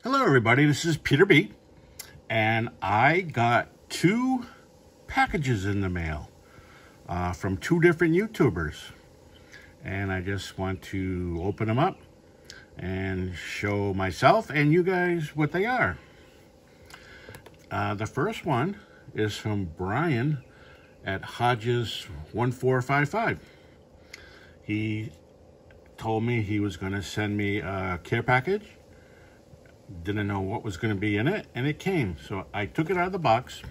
Hello everybody, this is Peter B. And I got 2 packages in the mail from 2 different YouTubers. And I just want to open them up and show myself and you guys what they are. The first one is from Brian at Hodges 1455. He told me he was going to send me a care package. Didn't know what was going to be in it, and it came. So I took it out of the box.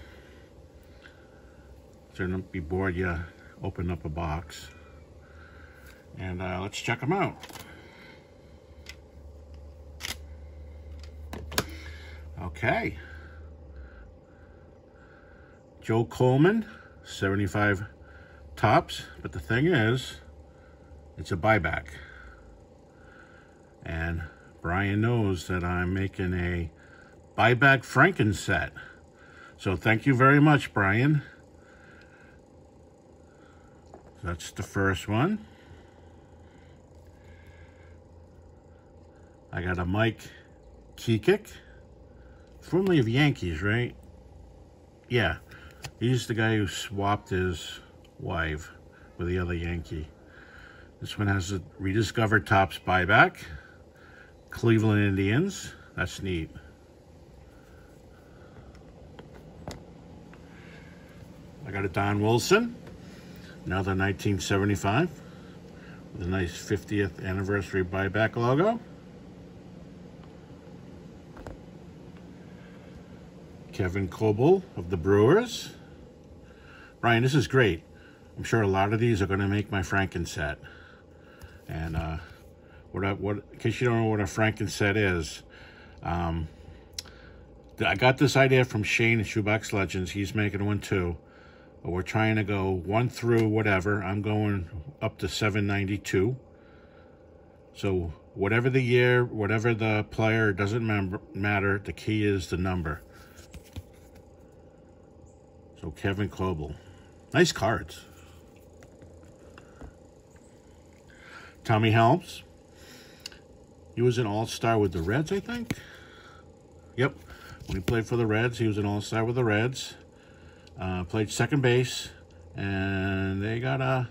So don't be bored, you open up a box. And let's check them out. Okay. Joe Coleman, 75 tops. But the thing is, it's a buyback. And Brian knows that I'm making a buyback Franken set. So thank you very much, Brian. That's the first one. I got a Mike Keykick, formerly of Yankees, right? Yeah, he's the guy who swapped his wife with the other Yankee. This one has a rediscovered Topps buyback. Cleveland Indians. That's neat. I got a Don Wilson, another 1975, with a nice 50th anniversary buyback logo. Kevin Coble of the Brewers. Brian, this is great. I'm sure a lot of these are going to make my Franken set. And in case you don't know what a Franken set is, I got this idea from Shane at Shoebox Legends. He's making one too. We're trying to go 1 through whatever. I'm going up to 792. So whatever the year, whatever the player, it doesn't matter. The key is the number. So Kevin Coble. Nice cards. Tommy Helms. He was an all-star with the Reds, I think. Yep. When he played for the Reds, he was an all-star with the Reds. Played second base. And they got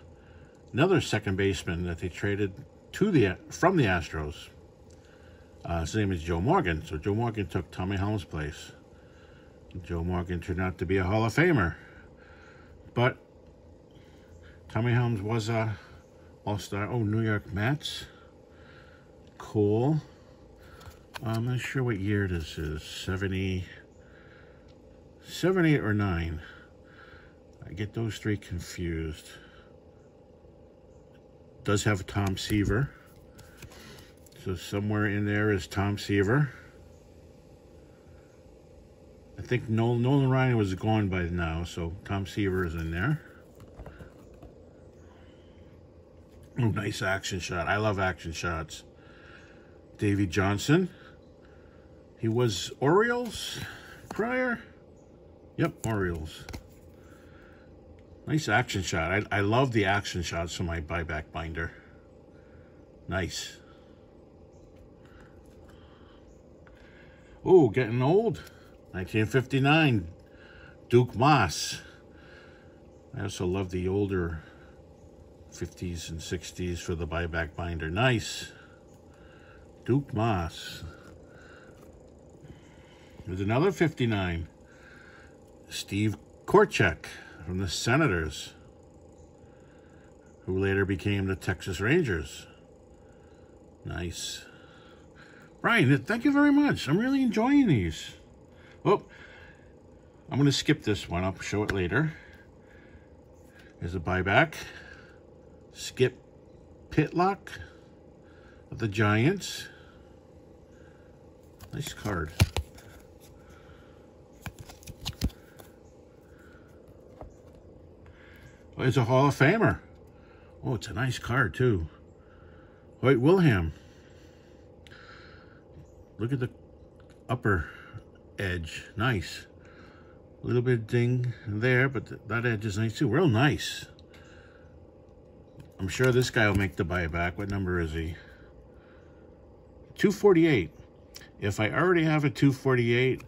another second baseman that they traded from the Astros. His name is Joe Morgan. So Joe Morgan took Tommy Helms' place. Joe Morgan turned out to be a Hall of Famer. But Tommy Helms was a all-star. Oh, New York Mets. Cool. I'm not sure what year this is. 78 or 9. I get those 3 confused. It does have Tom Seaver. So somewhere in there is Tom Seaver. I think Nolan Ryan was gone by now, so Tom Seaver is in there. Oh, nice action shot. I love action shots. Davey Johnson. He was Orioles prior. Yep, Orioles. Nice action shot. I love the action shots for my buyback binder. Nice. Oh, getting old. 1959. Duke Moss. I also love the older 50s and 60s for the buyback binder. Nice. Duke Moss. There's another 59. Steve Korchek from the Senators, who later became the Texas Rangers. Nice. Brian, thank you very much. I'm really enjoying these. Oh, I'm going to skip this one. I'll show it later. Here's a buyback. Skip Pitlock of the Giants. Nice card. Oh, it's a Hall of Famer. Oh, it's a nice card, too. Hoyt Wilhelm. Look at the upper edge. Nice. A little bit of ding there, but that edge is nice, too. Real nice. I'm sure this guy will make the buyback. What number is he? 248. If I already have a 248,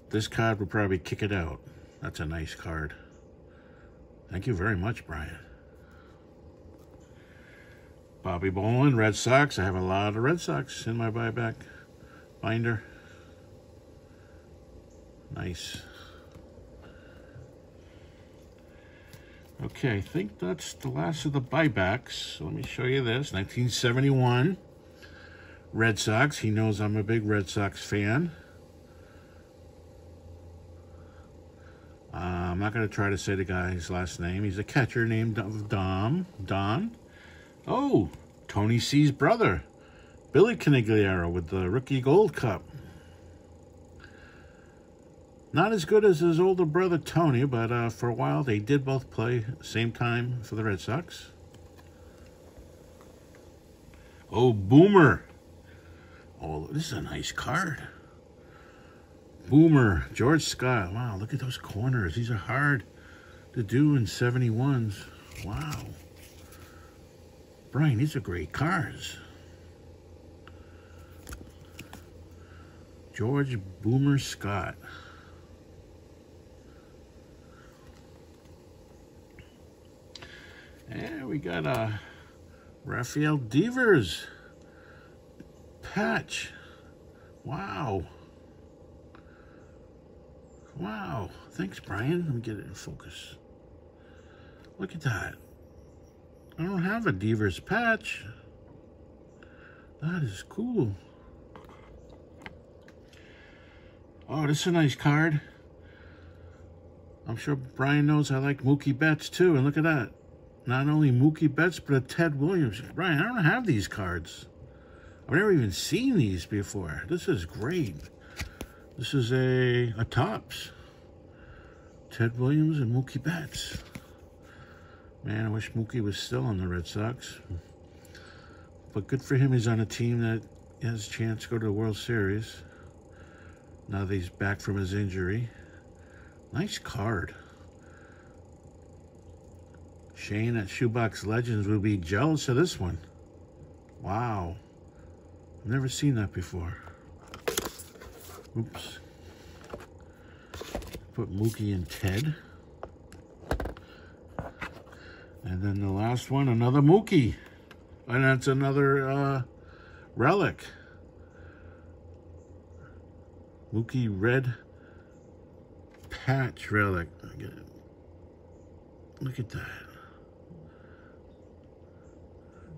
this card would probably kick it out. That's a nice card. Thank you very much, Brian. Bobby Bolin, Red Sox. I have a lot of Red Sox in my buyback binder. Nice. Okay, I think that's the last of the buybacks. So let me show you this. 1971 Red Sox. He knows I'm a big Red Sox fan. I'm not going to try to say the guy's last name. He's a catcher named Don. Oh, Tony C's brother, Billy Canigliaro, with the Rookie Gold Cup. Not as good as his older brother, Tony, but for a while they did both play same time for the Red Sox. Oh, Boomer. Oh, this is a nice card. Boomer, George Skaght. Wow, look at those corners. These are hard to do in 71s. Wow. Brian, these are great cards. George Boomer Skaght. And we got a Rafael Devers patch. Wow. Wow. Thanks, Brian. Let me get it in focus. Look at that. I don't have a Devers patch. That is cool. Oh, this is a nice card. I'm sure Brian knows I like Mookie Betts too. And look at that. Not only Mookie Betts, but a Ted Williams. Brian, I don't have these cards. I've never even seen these before. This is great. This is a Topps. Ted Williams and Mookie Betts. Man, I wish Mookie was still on the Red Sox. But good for him. He's on a team that has a chance to go to the World Series. Now that he's back from his injury. Nice card. Shane at Shoebox Legends would be jealous of this one. Wow. I've never seen that before. Oops. Put Mookie and Ted. And then the last one, another Mookie. And that's another relic. Mookie red patch relic. Look at that.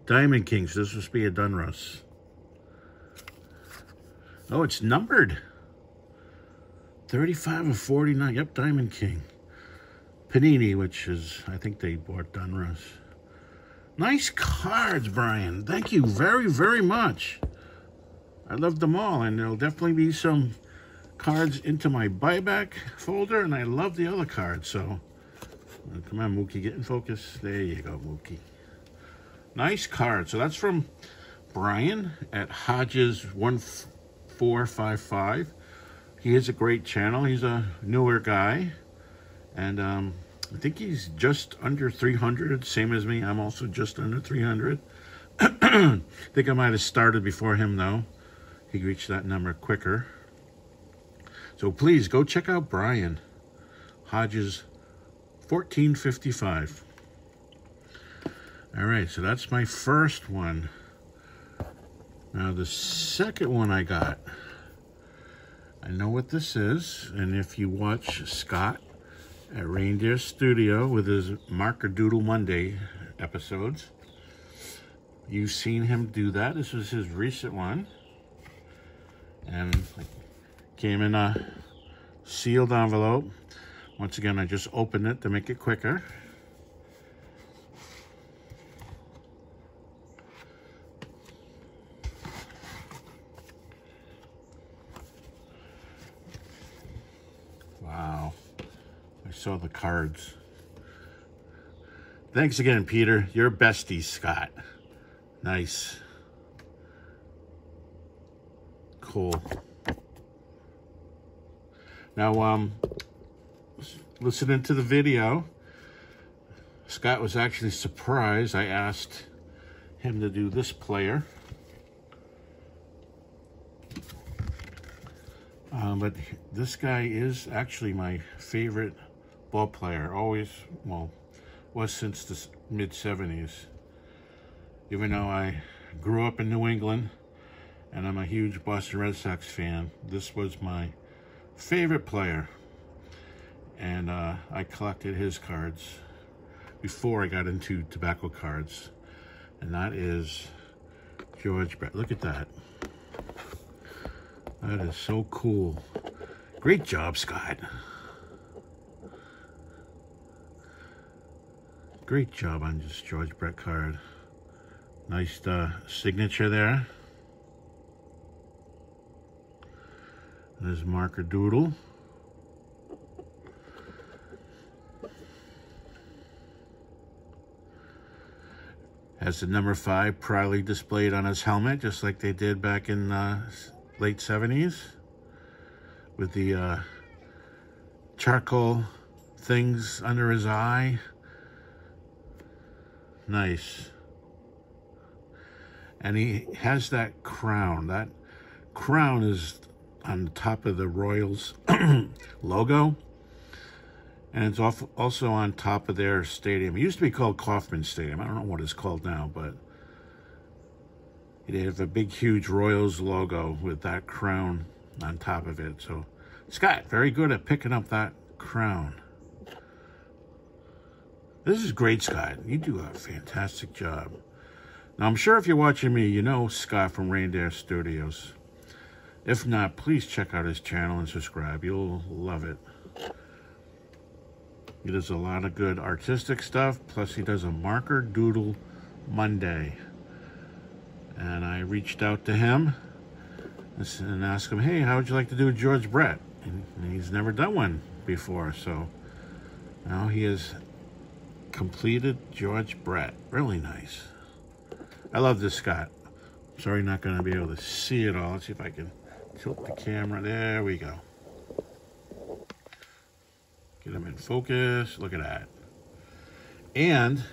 Diamond Kings. This must be a Dunruss. Oh, it's numbered. 35 of 49. Yep, Diamond King. Panini, which is, I think they bought Dunruss. Nice cards, Brian. Thank you very, very much. I love them all, and there'll definitely be some cards into my buyback folder, and I love the other cards, so come on, Mookie, get in focus. There you go, Mookie. Nice card. So that's from Brian at Hodges 1455. He has a great channel. He's a newer guy, and I think he's just under 300, same as me. I'm also just under 300. I think I might have started before him, though. He reached that number quicker. So please go check out Brian. Hodges 1455. All right, so that's my first one. Now the second one I got, I know what this is, and if you watch Scott at Reindeer Studio with his Marker Doodle Monday episodes, you've seen him do that. This was his recent one, and it came in a sealed envelope. Once again, I just opened it to make it quicker. Wow. I saw the cards. Thanks again, Peter. You're bestie, Scott. Nice. Cool. Now, listening to the video, Scott was actually surprised. I asked him to do this player. But this guy is actually my favorite ball player. Always, well, was since the mid-70s. Even though I grew up in New England and I'm a huge Boston Red Sox fan, this was my favorite player. And I collected his cards before I got into tobacco cards. And that is George Brett. Look at that. That is so cool. Great job, Scott. Great job on this George Brett card. Nice signature there. There's Marker Doodle. Has the number 5 proudly displayed on his helmet, just like they did back in late 70s. With the charcoal things under his eye. Nice. And he has that crown. That crown is on the top of the Royals logo. And it's also on top of their stadium. It used to be called Kauffman Stadium. I don't know what it's called now, but they have a big, huge Royals logo with that crown on top of it. So Scott, very good at picking up that crown. This is great, Scott. You do a fantastic job. Now, I'm sure if you're watching me, you know Scott from Reindeer Studios. If not, please check out his channel and subscribe. You'll love it. He does a lot of good artistic stuff. Plus, he does a Marker Doodle Monday. And I reached out to him and asked him, hey, how would you like to do a George Brett? And he's never done one before. So now he has completed George Brett. Really nice. I love this, Scott. Sorry, not going to be able to see it all. Let's see if I can tilt the camera. There we go. Get him in focus. Look at that. And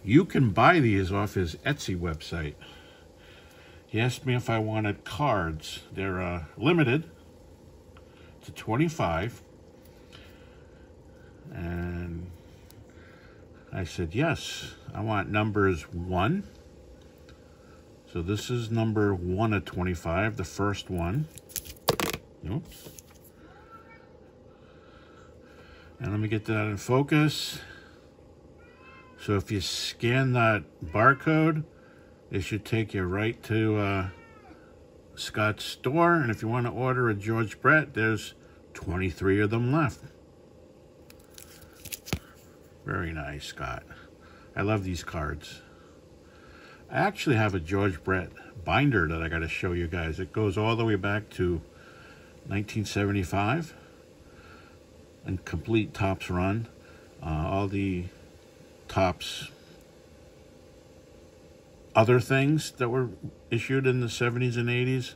you can buy these off his Etsy website. He asked me if I wanted cards. They're limited to 25. And I said, yes, I want numbers 1. So this is number 1 of 25, the first one. Oops. And let me get that in focus. So if you scan that barcode, it should take you right to Scott's store. And if you want to order a George Brett, there's 23 of them left. Very nice, Scott. I love these cards. I actually have a George Brett binder that I got to show you guys. It goes all the way back to 1975 and complete Topps run. All the Topps other things that were issued in the 70s and 80s,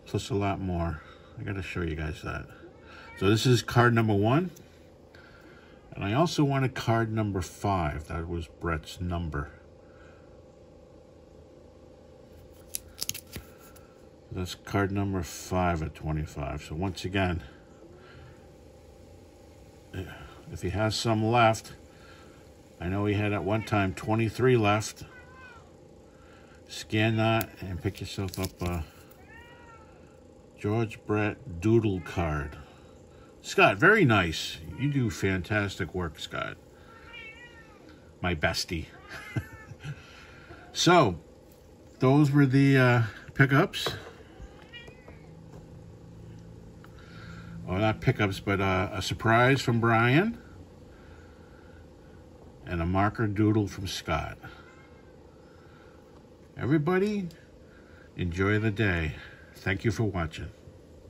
plus a lot more. I got to show you guys that. So this is card number 1. And I also wanted card number 5. That was Brett's number. That's card number 5 at 25. So once again, if he has some left, I know he had at one time 23 left. Scan that and pick yourself up a George Brett Doodle card. Scott, very nice. You do fantastic work, Scott. My bestie. So, those were the pickups. Well, not pickups, but a surprise from Brian. And a Marker Doodle from Scott. Everybody, enjoy the day. Thank you for watching.